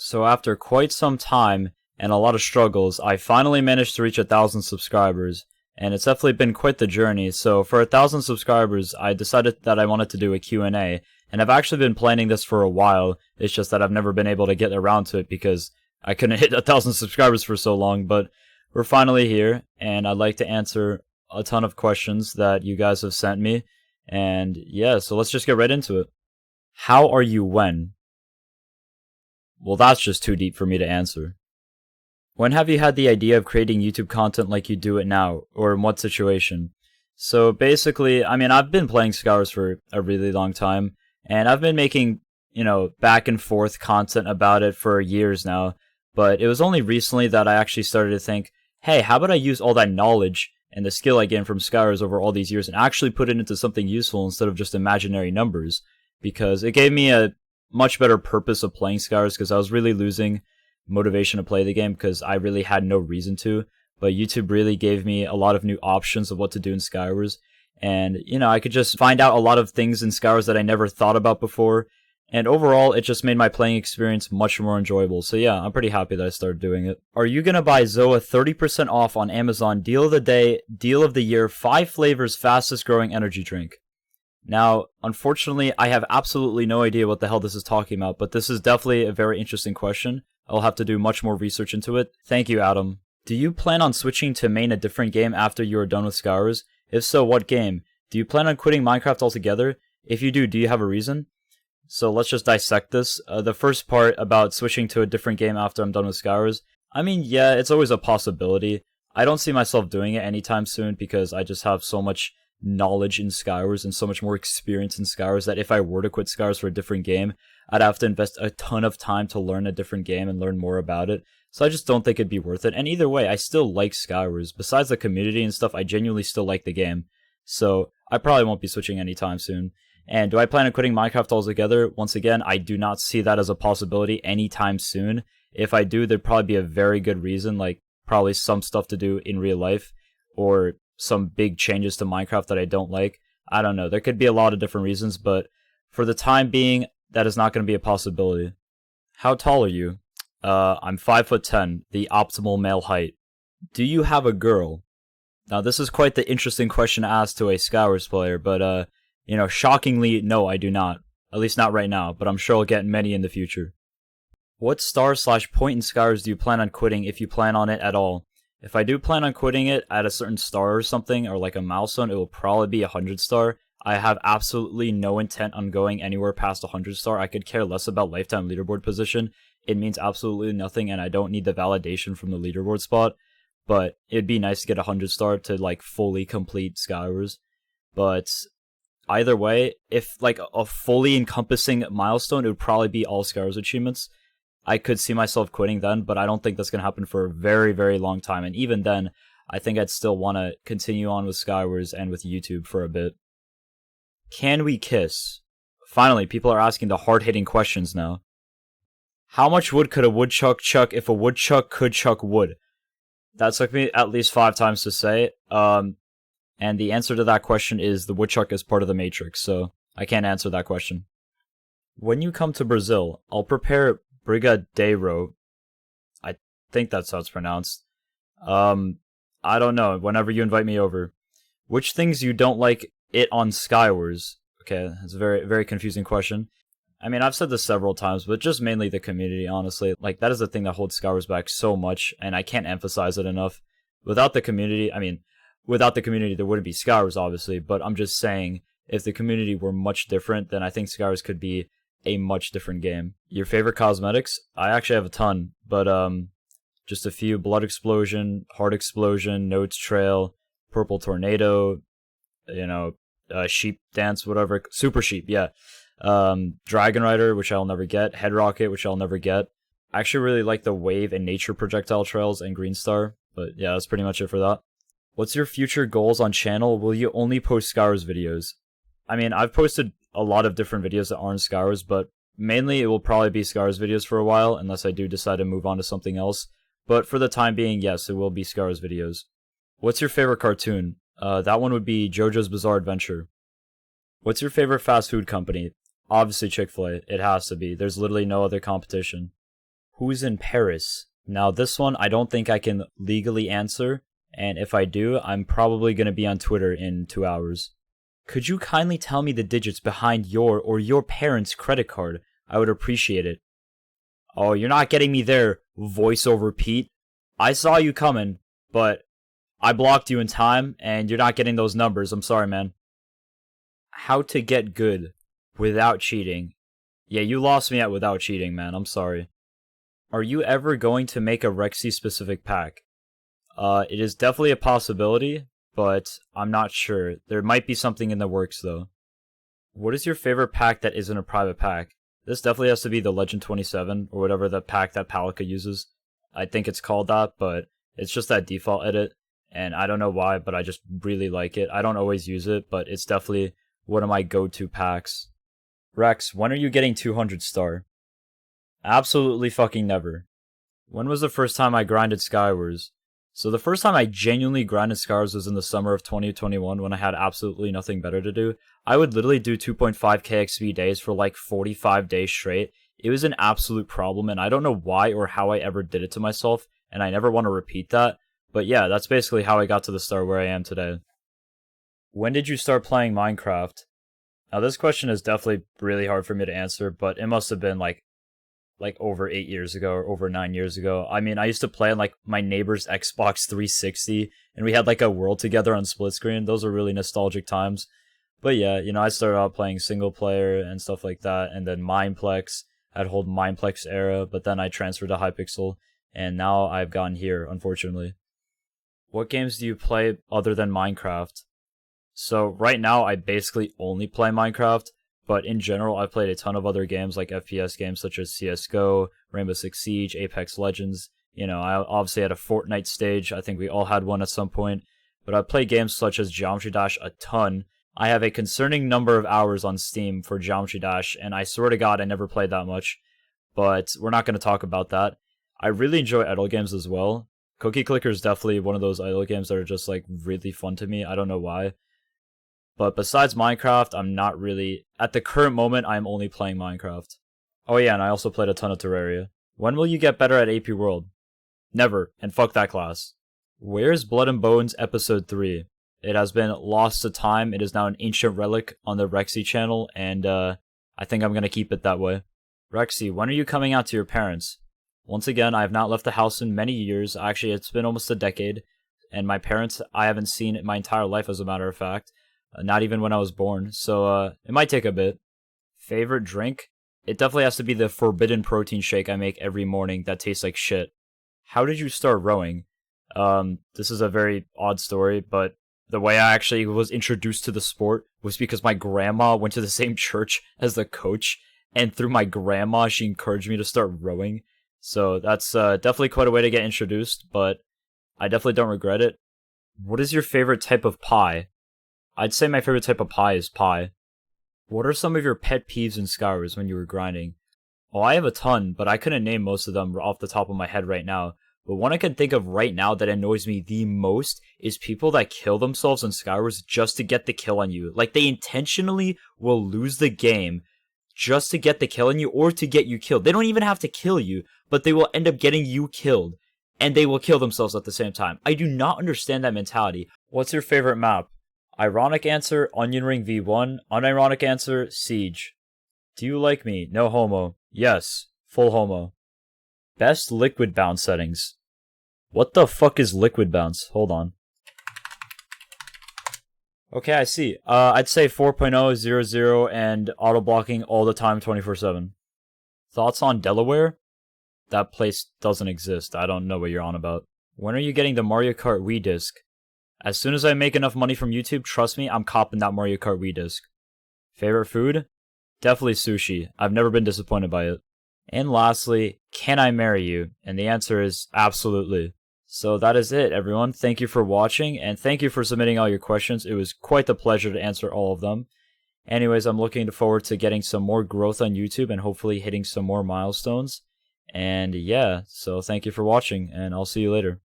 So after quite some time and a lot of struggles, I finally managed to reach 1,000 subscribers, and it's definitely been quite the journey. So for 1,000 subscribers, I decided that I wanted to do a Q&A, and I've actually been planning this for a while. It's just that I've never been able to get around to it because I couldn't hit 1,000 subscribers for so long, but we're finally here, and I'd like to answer a ton of questions that you guys have sent me, and yeah, so let's just get right into it. How are you when? Well, that's just too deep for me to answer. When have you had the idea of creating YouTube content like you do it now, or in what situation? So basically, I've been playing Scours for a really long time, and I've been making, back and forth content about it for years now, but it was only recently that I actually started to think, hey, how about I use all that knowledge and the skill I gained from Scours over all these years and actually put it into something useful instead of just imaginary numbers? Because it gave me a much better purpose of playing Scours, because I was really losing motivation to play the game because I really had no reason to. But YouTube really gave me a lot of new options of what to do in Scours, and I could just find out a lot of things in Scours that I never thought about before, and overall it just made my playing experience much more enjoyable. So yeah, I'm pretty happy that I started doing it. Are you gonna buy Zoa 30% off on Amazon? Deal of the day, deal of the year, 5 flavors, fastest growing energy drink. Now, unfortunately, I have absolutely no idea what the hell this is talking about, but this is definitely a very interesting question. I'll have to do much more research into it. Thank you, Adam. Do you plan on switching to main a different game after you are done with Scours? If so, what game? Do you plan on quitting Minecraft altogether? If you do you have a reason? So let's just dissect this. The first part about switching to a different game after I'm done with Scours. Yeah, it's always a possibility. I don't see myself doing it anytime soon because I just have so much knowledge in Scours and so much more experience in Scours that if I were to quit Scours for a different game, I'd have to invest a ton of time to learn a different game and learn more about it. So I just don't think it'd be worth it. And either way, I still like Scours. Besides the community and stuff, I genuinely still like the game. So I probably won't be switching anytime soon. And do I plan on quitting Minecraft altogether? Once again, I do not see that as a possibility anytime soon. If I do, there'd probably be a very good reason, like probably some stuff to do in real life, or some big changes to Minecraft that I don't like. I don't know. There could be a lot of different reasons, but for the time being, that is not going to be a possibility. How tall are you? I'm 5'10", the optimal male height. Do you have a girl? Now, this is quite the interesting question to ask to a Scours player, but, shockingly, no, I do not. At least not right now, but I'm sure I'll get many in the future. What star/point in Scours do you plan on quitting if you plan on it at all? If I do plan on quitting it at a certain star or something, or like a milestone, it will probably be 100 star. I have absolutely no intent on going anywhere past 100 star. I could care less about lifetime leaderboard position. It means absolutely nothing, and I don't need the validation from the leaderboard spot. But it'd be nice to get 100 star to like fully complete Scours. But either way, if like a fully encompassing milestone, it would probably be all Scours achievements. I could see myself quitting then, but I don't think that's going to happen for a very, very long time. And even then, I think I'd still want to continue on with Scours and with YouTube for a bit. Can we kiss? Finally, people are asking the hard-hitting questions now. How much wood could a woodchuck chuck if a woodchuck could chuck wood? That took me at least 5 times to say. And the answer to that question is the woodchuck is part of the Matrix, so I can't answer that question. When you come to Brazil, I'll prepare brigadeiro. I think that's how it's pronounced. I don't know. Whenever you invite me over. Which things you don't like it on Scours? Okay, that's a very, very confusing question. I've said this several times, but just mainly the community, honestly. Like, that is the thing that holds Scours back so much, and I can't emphasize it enough. Without the community, there wouldn't be Scours, obviously, but I'm just saying, if the community were much different, then I think Scours could be a much different game. Your favorite cosmetics? I actually have a ton, but just a few. Blood Explosion, Heart Explosion, Notes Trail, Purple Tornado, Sheep Dance, whatever. Super Sheep, yeah. Dragon Rider, which I'll never get. Head Rocket, which I'll never get. I actually really like the Wave and Nature Projectile Trails and Green Star, but yeah, that's pretty much it for that. What's your future goals on channel? Will you only post Scours videos? I've posted a lot of different videos that aren't Scours, but mainly it will probably be Scours videos for a while, unless I do decide to move on to something else. But for the time being, yes, it will be Scours videos. What's your favorite cartoon? That one would be JoJo's Bizarre Adventure. What's your favorite fast food company? Obviously Chick-fil-A. It has to be. There's literally no other competition. Who's in Paris? Now this one I don't think I can legally answer, and if I do, I'm probably going to be on Twitter in 2 hours. Could you kindly tell me the digits behind your or your parents' credit card? I would appreciate it. Oh, you're not getting me there, voiceover Pete. I saw you coming, but I blocked you in time, and you're not getting those numbers. I'm sorry, man. How to get good without cheating. Yeah, you lost me at without cheating, man. I'm sorry. Are you ever going to make a Rekhze specific pack? It is definitely a possibility, but I'm not sure. There might be something in the works, though. What is your favorite pack that isn't a private pack? This definitely has to be the Legend 27, or whatever the pack that Palika uses. I think it's called that, but it's just that default edit, and I don't know why, but I just really like it. I don't always use it, but it's definitely one of my go-to packs. Rex, when are you getting 200 star? Absolutely fucking never. When was the first time I grinded Skywars? So the first time I genuinely grinded Skywars was in the summer of 2021 when I had absolutely nothing better to do. I would literally do 2.5k XP days for like 45 days straight. It was an absolute problem, and I don't know why or how I ever did it to myself, and I never want to repeat that. But yeah, that's basically how I got to the start where I am today. When did you start playing Minecraft? Now this question is definitely really hard for me to answer, but it must have been like over 8 years ago or over 9 years ago. I mean, I used to play on like my neighbor's Xbox 360, and we had like a world together on split screen. Those were really nostalgic times. But yeah, you know, I started out playing single player and stuff like that, and then Mineplex. I had a whole Mineplex era, but then I transferred to Hypixel, and now I've gotten here, unfortunately. What games do you play other than Minecraft? So right now, I basically only play Minecraft. But in general, I've played a ton of other games like FPS games such as CSGO, Rainbow Six Siege, Apex Legends. You know, I obviously had a Fortnite stage. I think we all had one at some point. But I've played games such as Geometry Dash a ton. I have a concerning number of hours on Steam for Geometry Dash, and I swear to God I never played that much. But we're not going to talk about that. I really enjoy idle games as well. Cookie Clicker is definitely one of those idle games that are just like really fun to me. I don't know why. But besides Minecraft, I'm not really... At the current moment, I'm only playing Minecraft. Oh yeah, and I also played a ton of Terraria. When will you get better at AP World? Never, and fuck that class. Where's Blood and Bones Episode 3? It has been lost to time. It is now an ancient relic on the Rekhze channel, and I think I'm gonna keep it that way. Rekhze, when are you coming out to your parents? Once again, I have not left the house in many years. Actually, it's been almost a decade. And my parents, I haven't seen my entire life, as a matter of fact. Not even when I was born, so it might take a bit. Favorite drink? It definitely has to be the forbidden protein shake I make every morning that tastes like shit. How did you start rowing? This is a very odd story, but the way I actually was introduced to the sport was because my grandma went to the same church as the coach, and through my grandma, she encouraged me to start rowing. So that's definitely quite a way to get introduced, but I definitely don't regret it. What is your favorite type of pie? I'd say my favorite type of pie is pie. What are some of your pet peeves in Skywars when you were grinding? Oh, I have a ton, but I couldn't name most of them off the top of my head right now. But one I can think of right now that annoys me the most is people that kill themselves in Skywars just to get the kill on you. Like, they intentionally will lose the game just to get the kill on you or to get you killed. They don't even have to kill you, but they will end up getting you killed. And they will kill themselves at the same time. I do not understand that mentality. What's your favorite map? Ironic answer, Onion Ring V1. Unironic answer, Siege. Do you like me? No homo. Yes. Full homo. Best liquid bounce settings. What the fuck is liquid bounce? Hold on. Okay, I see. I'd say 4.0, 0, and auto blocking all the time 24/7. Thoughts on Delaware? That place doesn't exist. I don't know what you're on about. When are you getting the Mario Kart Wii disc? As soon as I make enough money from YouTube, trust me, I'm copping that Mario Kart Wii disc. Favorite food? Definitely sushi. I've never been disappointed by it. And lastly, can I marry you? And the answer is absolutely. So that is it, everyone. Thank you for watching, and thank you for submitting all your questions. It was quite the pleasure to answer all of them. Anyways, I'm looking forward to getting some more growth on YouTube and hopefully hitting some more milestones. And yeah, so thank you for watching, and I'll see you later.